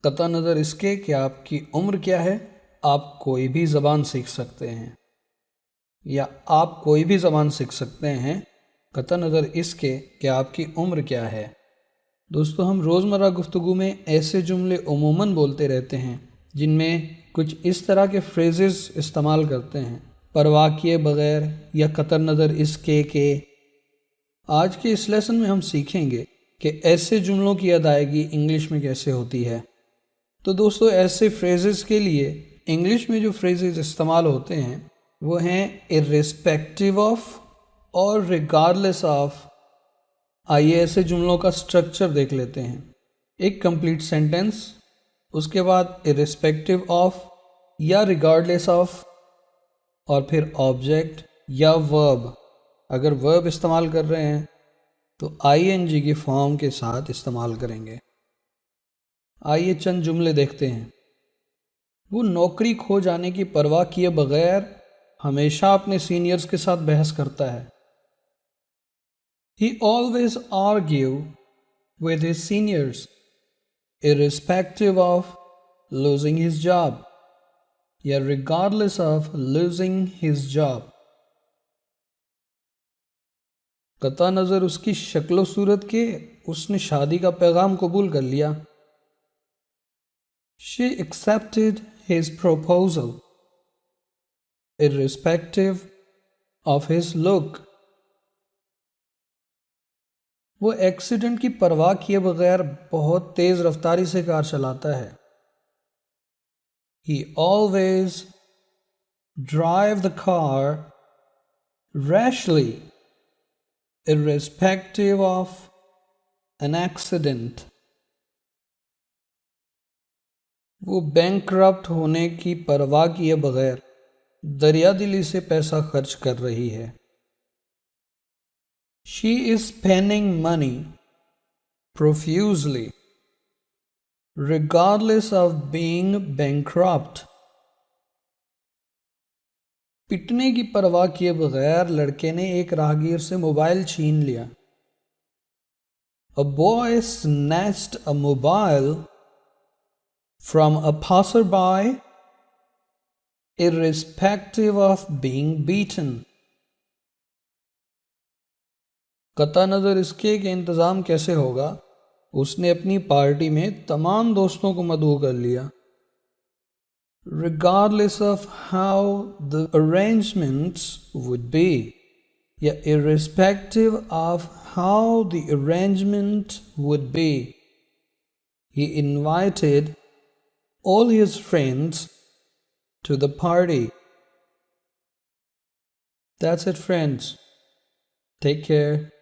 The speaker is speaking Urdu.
قطع نظر اس کے کہ آپ کی عمر کیا ہے، آپ کوئی بھی زبان سیکھ سکتے ہیں، یا آپ کوئی بھی زبان سیکھ سکتے ہیں قطع نظر اس کے کہ آپ کی عمر کیا ہے۔ دوستو، ہم روزمرہ گفتگو میں ایسے جملے عموماً بولتے رہتے ہیں جن میں کچھ اس طرح کے فریزز استعمال کرتے ہیں، پرواہ کیے بغیر یا قطع نظر اس کے کہ۔ آج کے اس لیسن میں ہم سیکھیں گے کہ ایسے جملوں کی ادائیگی انگلش میں کیسے ہوتی ہے۔ تو دوستو، ایسے فریزز کے لیے انگلش میں جو فریزز استعمال ہوتے ہیں وہ ہیں irrespective of اور regardless of۔ آئیے ایسے جملوں کا سٹرکچر دیکھ لیتے ہیں۔ ایک کمپلیٹ سینٹنس، اس کے بعد irrespective of یا regardless of، اور پھر آبجیکٹ یا ورب۔ اگر ورب استعمال کر رہے ہیں تو ING کی فارم کے ساتھ استعمال کریں گے۔ آئیے چند جملے دیکھتے ہیں۔ وہ نوکری کھو جانے کی پرواہ کیے بغیر ہمیشہ اپنے سینئرز کے ساتھ بحث کرتا ہے۔ He always argue with his seniors, irrespective of losing his job یا regardless of losing his job۔ قطع نظر اس کی شکل و صورت کے اس نے شادی کا پیغام قبول کر لیا۔ She accepted his proposal, irrespective of his look۔ وہ ایکسیڈنٹ کی پرواہ کیے بغیر بہت تیز رفتاری سے کار چلاتا ہے۔ He always drive the car rashly, irrespective of an accident۔ وہ بینکرپٹ ہونے کی پرواہ کیے بغیر دریا دلی سے پیسہ خرچ کر رہی ہے۔ She is spending money profusely, regardless of being bankrupt۔ پٹنے کی پرواہ کیے بغیر لڑکے نے ایک راہگیر سے موبائل چھین لیا۔ A boy snatched a mobile from a passerby, irrespective of being beaten۔ قطع نظر اس کے کہ انتظام کیسے ہوگا، اس نے اپنی پارٹی میں تمام دوستوں کو مدعو کر لیا۔ Regardless of how the arrangements would be یا irrespective of how the arrangement would be، he invited all his friends to the party۔ That's it, friends. Take care.